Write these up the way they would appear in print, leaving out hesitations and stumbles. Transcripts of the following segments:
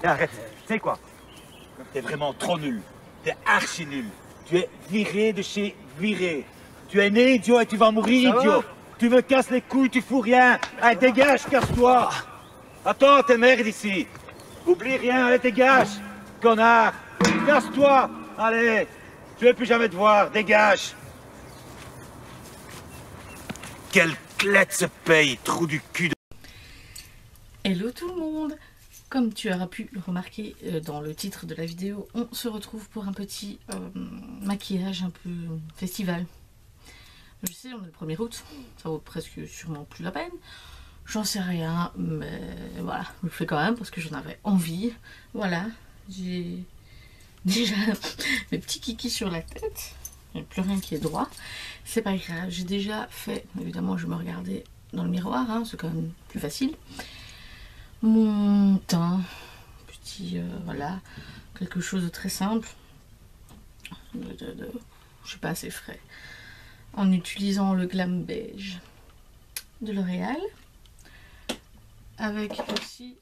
Et arrête, tu sais quoi? T'es vraiment trop nul. T'es archi nul. Tu es viré de chez viré. Tu es né idiot et tu vas mourir idiot. Tu me casses les couilles, tu fous rien. Allez, dégage, casse-toi. Attends, t'es merde ici. Oublie rien, allez, dégage. Connard. Casse-toi. Allez. Je vais plus jamais te voir, dégage. Quelle clette se paye, trou du cul de... Hello tout le monde! Comme tu auras pu le remarquer dans le titre de la vidéo, on se retrouve pour un petit maquillage un peu festival. Je sais, on est le 1er août, ça vaut presque sûrement plus la peine. J'en sais rien, mais voilà, je le fais quand même parce que j'en avais envie. Voilà, j'ai déjà mes petits kikis sur la tête. Il n'y a plus rien qui est droit. C'est pas grave, j'ai déjà fait, évidemment je me regardais dans le miroir, hein, c'est quand même plus facile. Mon teint, petit, voilà, quelque chose de très simple, je suis pas assez frais, en utilisant le Glam Beige de L'Oréal, avec aussi,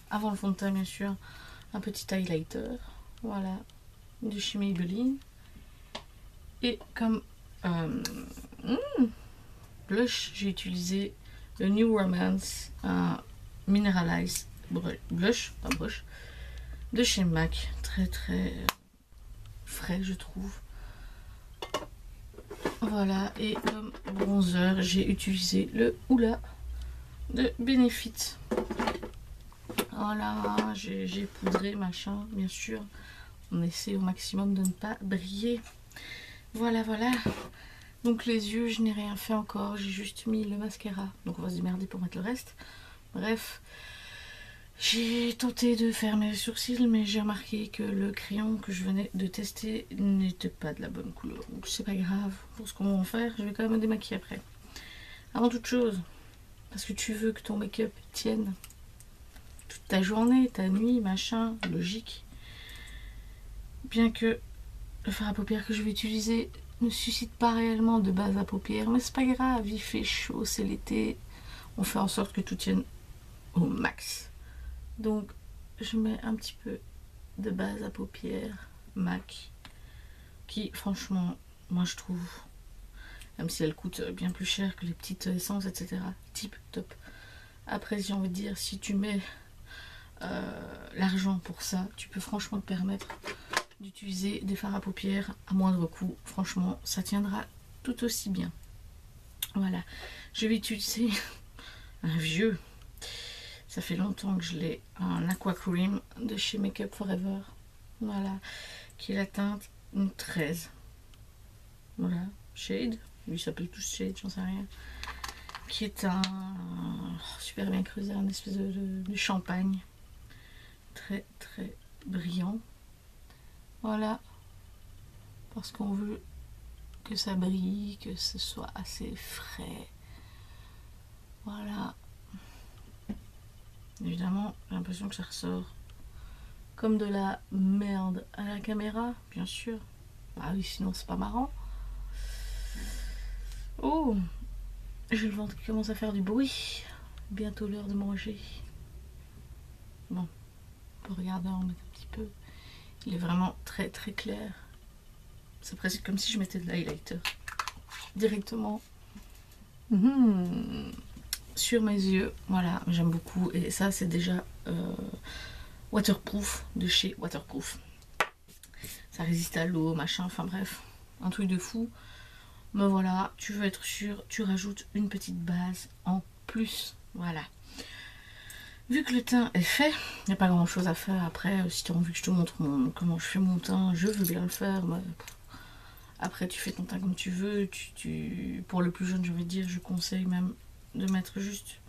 avant le fond de teint bien sûr, un petit highlighter, voilà, de chez Maybelline, et comme blush, j'ai utilisé le New Romance, un Mineralize blush, pas brush, de chez MAC, très très frais je trouve. Voilà, et comme bronzer, j'ai utilisé le Hoola de Benefit. Voilà, j'ai poudré machin, bien sûr. On essaie au maximum de ne pas briller. Voilà, voilà. Donc les yeux, je n'ai rien fait encore, j'ai juste mis le mascara. Donc on va se démerder pour mettre le reste. Bref, j'ai tenté de faire mes sourcils, mais j'ai remarqué que le crayon que je venais de tester n'était pas de la bonne couleur. Donc c'est pas grave, pour ce qu'on va en faire, je vais quand même me démaquiller après. Avant toute chose, parce que tu veux que ton make-up tienne toute ta journée, ta nuit, machin, logique. Bien que le fard à paupières que je vais utiliser ne suscite pas réellement de base à paupières, mais c'est pas grave, il fait chaud, c'est l'été, on fait en sorte que tout tienne au max. Donc je mets un petit peu de base à paupières MAC, qui franchement, moi je trouve, même si elle coûte bien plus cher que les petites essences, etc., tip top. Après, j'ai envie de dire, si tu mets l'argent pour ça, tu peux franchement te permettre d'utiliser des fards à paupières à moindre coût. Franchement, ça tiendra tout aussi bien. Voilà, je vais utiliser un vieux, ça fait longtemps que je l'ai, un Aqua Cream de chez Make Up Forever. Voilà, qui est la teinte 13. Voilà, shade, lui s'appelle tous shade, j'en sais rien. Qui est un super bien creusé, un espèce de champagne. Très très brillant. Voilà, parce qu'on veut que ça brille, que ce soit assez frais. Voilà. Évidemment, j'ai l'impression que ça ressort comme de la merde à la caméra, bien sûr. Ah oui, sinon c'est pas marrant. Oh, j'ai le ventre qui commence à faire du bruit. Bientôt l'heure de manger. Bon, on peut regarder, en mettre un petit peu. Il est vraiment très très clair. C'est presque comme si je mettais de l'highlighter directement sur mes yeux. Voilà, j'aime beaucoup. Et ça, c'est déjà waterproof de chez Waterproof. Ça résiste à l'eau, machin, enfin bref, un truc de fou. Mais voilà, tu veux être sûr, tu rajoutes une petite base en plus. Voilà. Vu que le teint est fait, il n'y a pas grand chose à faire après. Si tu as envie que je te montre comment je fais mon teint, je veux bien le faire. Mais après, tu fais ton teint comme tu veux. Pour le plus jeune, j'ai envie de dire, je conseille même de mettre juste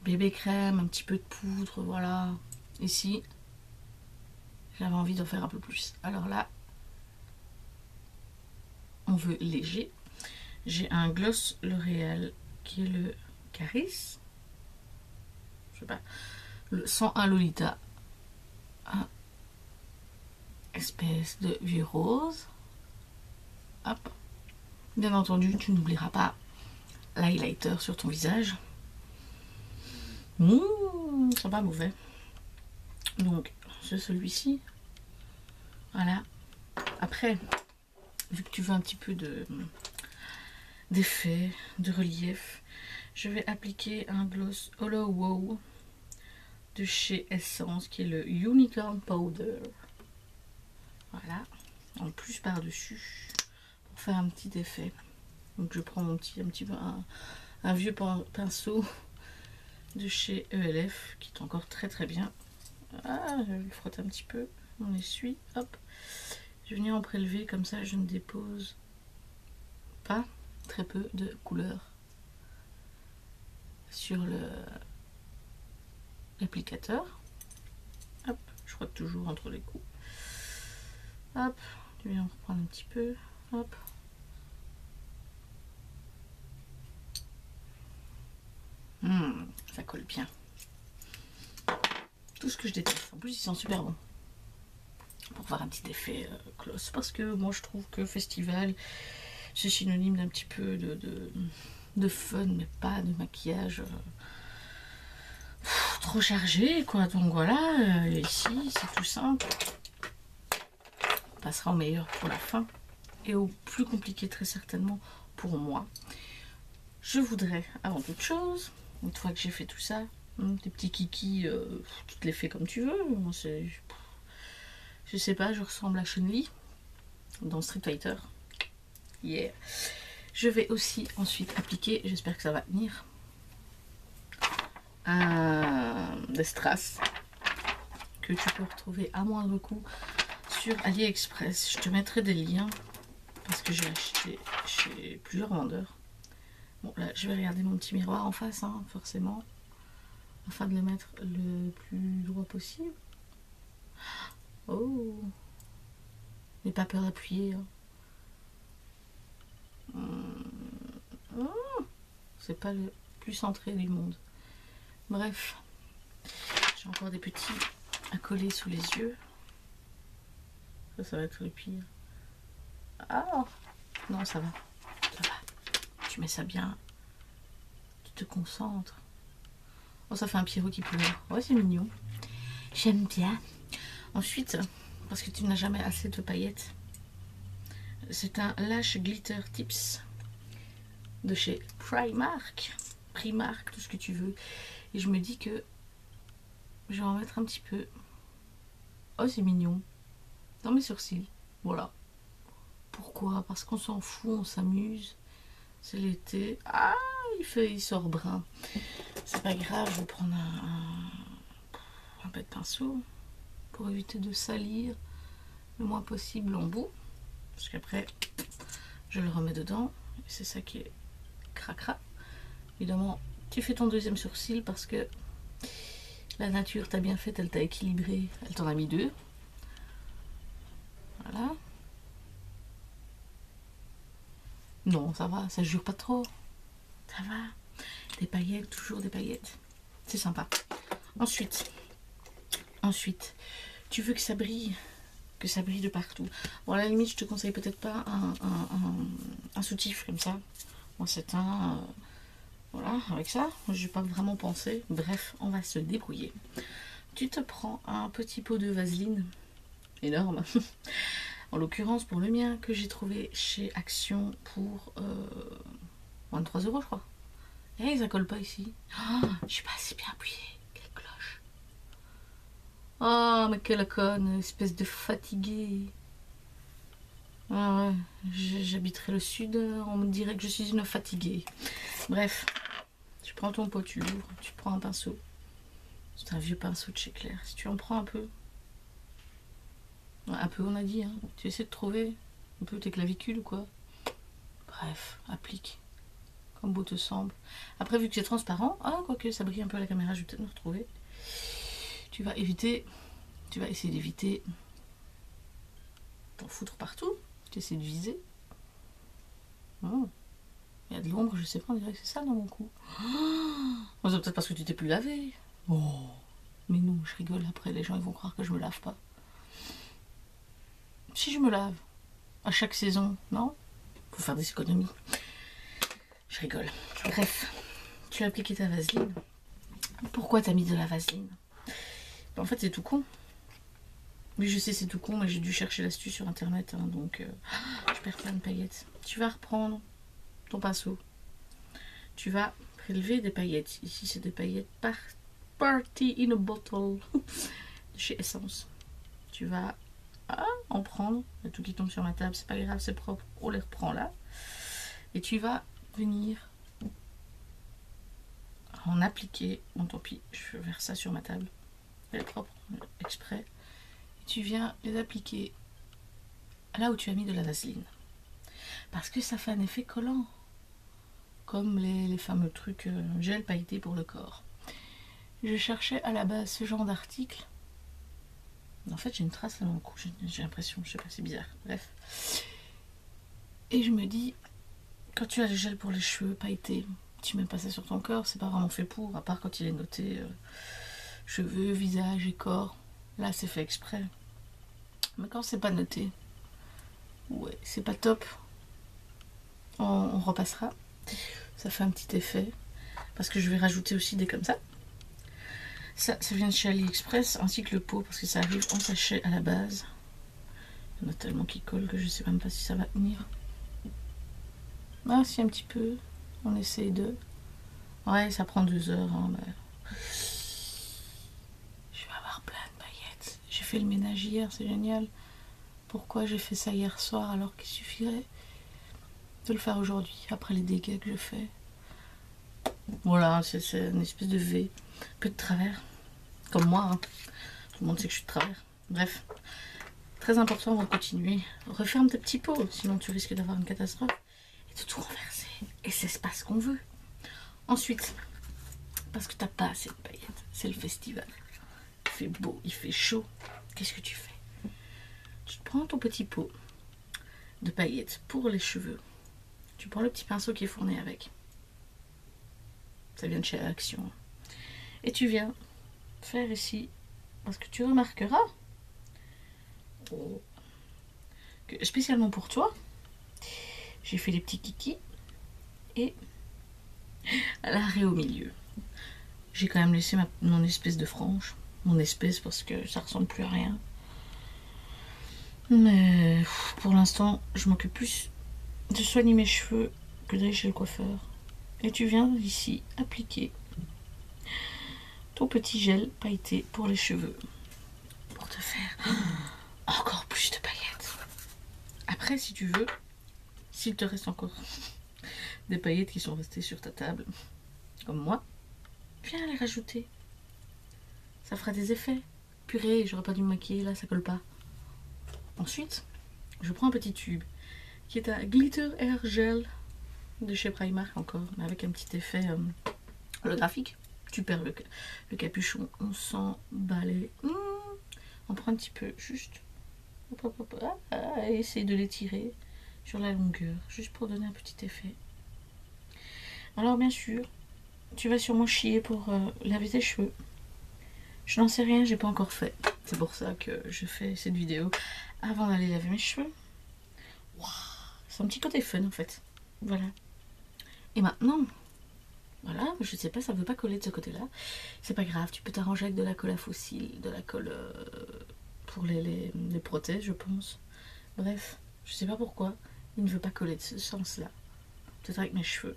bébé crème, un petit peu de poudre, voilà. Ici, j'avais envie d'en faire un peu plus. Alors là, on veut léger. J'ai un gloss L'Oréal qui est le Caris. Je sais pas, le 101 Lolita, un espèce de vieux rose. Hop, bien entendu, tu n'oublieras pas l'highlighter sur ton visage. C'est pas mauvais. Donc, c'est celui-ci. Voilà. Après, vu que tu veux un petit peu d'effet, de relief, je vais appliquer un gloss Hollow Wow de chez Essence, qui est le Unicorn Powder. Voilà. En plus par-dessus, pour faire un petit effet. Donc je prends mon un vieux pinceau de chez ELF, qui est encore très très bien. Ah, je le frotte un petit peu, on essuie, hop. Je vais venir en prélever, comme ça je ne dépose pas très peu de couleur sur l'applicateur. Hop, je frotte toujours entre les coups. Hop, je viens en reprendre un petit peu, hop. Ça colle bien. Tout ce que je déteste. En plus, ils sont super bons. Pour faire un petit effet close. Parce que moi, je trouve que festival, c'est synonyme d'un petit peu de fun, mais pas de maquillage trop chargé, quoi. Donc voilà, ici, c'est tout simple. On passera au meilleur pour la fin. Et au plus compliqué, très certainement, pour moi. Je voudrais, avant toute chose, une fois que j'ai fait tout ça, des petits kikis, tu te les fais comme tu veux. Moi, je sais pas, je ressemble à Chun-Li dans Street Fighter. Yeah. Je vais aussi ensuite appliquer, j'espère que ça va tenir, des strass que tu peux retrouver à moindre coût sur AliExpress. Je te mettrai des liens parce que j'ai acheté chez plusieurs vendeurs. Bon, là, je vais regarder mon petit miroir en face, hein, forcément, afin de le mettre le plus droit possible. Oh, n'aie pas peur d'appuyer. C'est pas le plus centré du monde. Bref, j'ai encore des petits à coller sous les yeux. Ça va être le pire. Ah, non, ça va. Ça va. Tu mets ça bien. Tu te concentres. Oh, ça fait un Pierrot qui pleure. Ouais, c'est mignon. J'aime bien. Ensuite, parce que tu n'as jamais assez de paillettes, c'est un Lash Glitter Tips de chez Primark, tout ce que tu veux. Et je me dis que je vais en mettre un petit peu. Oh, c'est mignon. Dans mes sourcils. Voilà. Pourquoi? Parce qu'on s'en fout, on s'amuse. C'est l'été. Ah, il sort brun. C'est pas grave, je vais prendre un peu de pinceau pour éviter de salir le moins possible l'embout. Parce qu'après, je le remets dedans. Et c'est ça qui est cracra. Évidemment, tu fais ton deuxième sourcil parce que la nature t'a bien fait, elle t'a équilibré. Elle t'en a mis deux. Voilà. Non, ça va, ça jure pas trop. Ça va. Des paillettes, toujours des paillettes. C'est sympa. Ensuite, tu veux que ça brille de partout. Bon, à la limite, je te conseille peut-être pas un soutif comme ça. Moi, c'est un... voilà, avec ça, je n'ai pas vraiment pensé. Bref, on va se débrouiller. Tu te prends un petit pot de vaseline énorme. En l'occurrence, pour le mien, que j'ai trouvé chez Action pour 23 €, je crois. Et ça colle pas ici. Oh, je suis pas assez bien appuyée. Quelle cloche. Oh, mais quelle conne, espèce de fatiguée. Ah ouais, j'habiterai le sud, on me dirait que je suis une fatiguée. Bref, tu prends ton pot, tu l'ouvres, tu prends un pinceau. C'est un vieux pinceau de chez Claire. Si tu en prends un peu, on a dit, hein. Tu essaies de trouver un peu tes clavicules ou quoi. Bref, applique. Comme beau te semble. Après, vu que c'est transparent, quoique ça brille un peu à la caméra, je vais peut-être me retrouver. Tu vas essayer d'éviter d'en foutre partout. Tu essaies de viser. Oh. Il y a de l'ombre, je sais pas, on dirait que c'est ça dans mon cou. Oh, c'est peut-être parce que tu t'es plus lavé. Oh. Mais non, je rigole, après les gens ils vont croire que je me lave pas. Si je me lave, à chaque saison, non? Faut faire des économies. Je rigole. Bref, tu as appliqué ta vaseline. Pourquoi t'as mis de la vaseline? En fait, c'est tout con. Oui, je sais, c'est tout con, mais j'ai dû chercher l'astuce sur internet, hein, donc je perds plein de paillettes. Tu vas reprendre ton pinceau. Tu vas prélever des paillettes. Ici, c'est des paillettes Party in a Bottle de chez Essence. Tu vas en prendre. Il y a tout qui tombe sur ma table, c'est pas grave, c'est propre. On les reprend là. Et tu vas venir en appliquer. Bon, tant pis, je vais faire ça sur ma table. Elle est propre, exprès. Tu viens les appliquer là où tu as mis de la vaseline. Parce que ça fait un effet collant. Comme les fameux trucs gel pailleté pour le corps. Je cherchais à la base ce genre d'article. En fait, j'ai une trace là dans le cou. J'ai l'impression, je sais pas, c'est bizarre. Bref. Et je me dis, quand tu as le gel pour les cheveux pailletés, tu mets pas ça sur ton corps, c'est pas vraiment fait pour, à part quand il est noté cheveux, visage et corps. Là, c'est fait exprès. Mais quand c'est pas noté, ouais, c'est pas top. On repassera. Ça fait un petit effet. Parce que je vais rajouter aussi des comme ça. Ça vient de chez AliExpress, ainsi que le pot, parce que ça arrive en sachet à la base. Il y en a tellement qui collent que je sais même pas si ça va tenir. Ah, si, un petit peu. On essaye de... Ouais, ça prend 2 heures. Hein, mais... Je vais avoir plein de paillettes. J'ai fait le ménage hier, c'est génial. Pourquoi j'ai fait ça hier soir alors qu'il suffirait de le faire aujourd'hui, après les dégâts que je fais. Voilà, c'est une espèce de V. Un peu de travers. Comme moi, hein. Tout le monde sait que je suis de travers. Bref. Très important, on va continuer. Referme tes petits pots, sinon tu risques d'avoir une catastrophe. Et de tout renverser. Et c'est pas ce qu'on veut. Ensuite, parce que t'as pas assez de paillettes, c'est le festival. Il fait beau, il fait chaud. Qu'est-ce que tu fais? Tu prends ton petit pot de paillettes pour les cheveux. Tu prends le petit pinceau qui est fourni avec. Ça vient de chez Action. Et tu viens faire ici, parce que tu remarqueras que spécialement pour toi, j'ai fait les petits kikis et à l'arrêt au milieu. J'ai quand même laissé mon espèce de frange. Mon espèce parce que ça ressemble plus à rien. Mais pour l'instant, je m'occupe plus de soigner mes cheveux que d'aller chez le coiffeur. Et tu viens ici appliquer ton petit gel pailleté pour les cheveux. Pour te faire encore plus de paillettes. Après, si tu veux, s'il te reste encore des paillettes qui sont restées sur ta table, comme moi, viens les rajouter. Ça fera des effets. Purée, j'aurais pas dû me maquiller, là, ça colle pas. Ensuite, je prends un petit tube qui est un Glitter Air Gel de chez Primark encore, mais avec un petit effet holographique. Tu perds le capuchon, on s'en balai. On prend un petit peu, juste. Essaye de l'étirer sur la longueur, juste pour donner un petit effet. Alors bien sûr, tu vas sûrement chier pour laver tes cheveux. Je n'en sais rien, j'ai pas encore fait. C'est pour ça que je fais cette vidéo avant d'aller laver mes cheveux. Wow, c'est un petit côté fun en fait. Voilà. Et maintenant, voilà, je sais pas, ça veut pas coller de ce côté-là. C'est pas grave, tu peux t'arranger avec de la colle à fossiles, de la colle pour les prothèses, je pense. Bref, je sais pas pourquoi il ne veut pas coller de ce sens-là. Peut-être avec mes cheveux.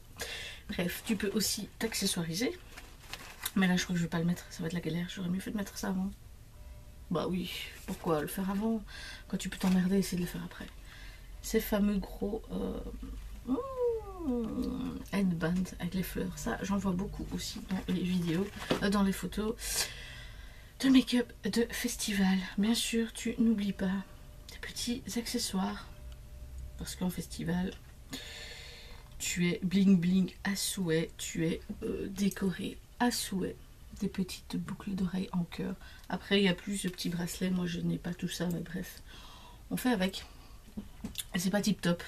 Bref, tu peux aussi t'accessoiriser. Mais là, je crois que je vais pas le mettre, ça va être la galère. J'aurais mieux fait de mettre ça avant. Bah oui, pourquoi le faire avant quand tu peux t'emmerder et essayer de le faire après. Ces fameux gros headbands avec les fleurs, ça j'en vois beaucoup aussi dans les vidéos, dans les photos de make-up de festival. Bien sûr, tu n'oublies pas tes petits accessoires parce qu'en festival tu es bling bling à souhait, tu es décoré à souhait. Des petites boucles d'oreilles en cœur. Après il y a plus de petits bracelets, moi je n'ai pas tout ça, mais bref, on fait avec. Et c'est pas tip top,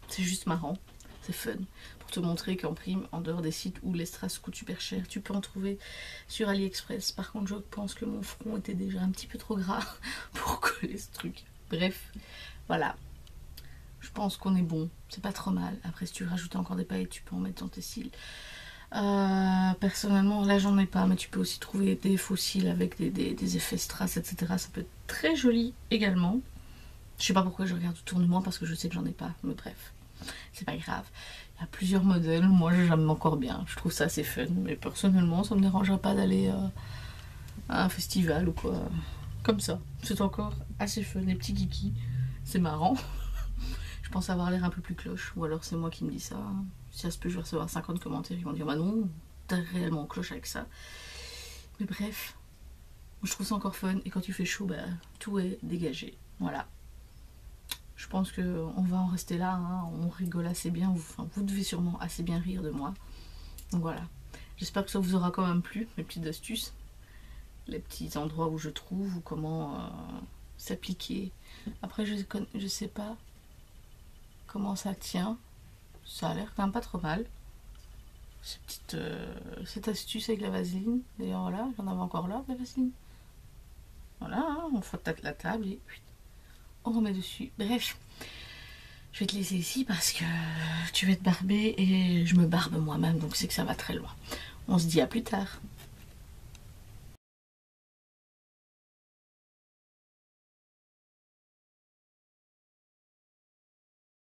c'est juste marrant, c'est fun, pour te montrer qu'en prime, en dehors des sites où les strass coûtent super cher, tu peux en trouver sur AliExpress. Par contre, je pense que mon front était déjà un petit peu trop gras pour coller ce truc. Bref, voilà. Je pense qu'on est bon, c'est pas trop mal. Après, si tu veux rajouter encore des paillettes, tu peux en mettre dans tes cils. Personnellement, là j'en ai pas, mais tu peux aussi trouver des fossiles avec des effets strass, etc. Ça peut être très joli également. Je sais pas pourquoi je regarde autour de moi parce que je sais que j'en ai pas, mais bref, c'est pas grave. Il y a plusieurs modèles, moi j'aime encore bien, je trouve ça assez fun, mais personnellement ça me dérangerait pas d'aller à un festival ou quoi, comme ça. C'est encore assez fun, les petits kikis, c'est marrant. Je pense avoir l'air un peu plus cloche, ou alors c'est moi qui me dis ça. Si ça se peut, je vais recevoir 50 commentaires, ils vont dire bah non, t'es réellement cloche avec ça. Mais bref, je trouve ça encore fun, et quand il fait chaud, bah, tout est dégagé. Voilà. Je pense qu'on va en rester là, hein. On rigole assez bien, enfin, vous devez sûrement assez bien rire de moi. Donc voilà. J'espère que ça vous aura quand même plu, mes petites astuces. Les petits endroits où je trouve, ou comment s'appliquer. Après, je sais pas comment ça tient. Ça a l'air quand même pas trop mal. Cette astuce avec la vaseline. D'ailleurs, voilà, j'en avais encore là, de la vaseline. Voilà, hein, on frotte la table et on remet dessus. Bref, je vais te laisser ici parce que tu vas te barber et je me barbe moi-même, donc c'est que ça va très loin. On se dit à plus tard.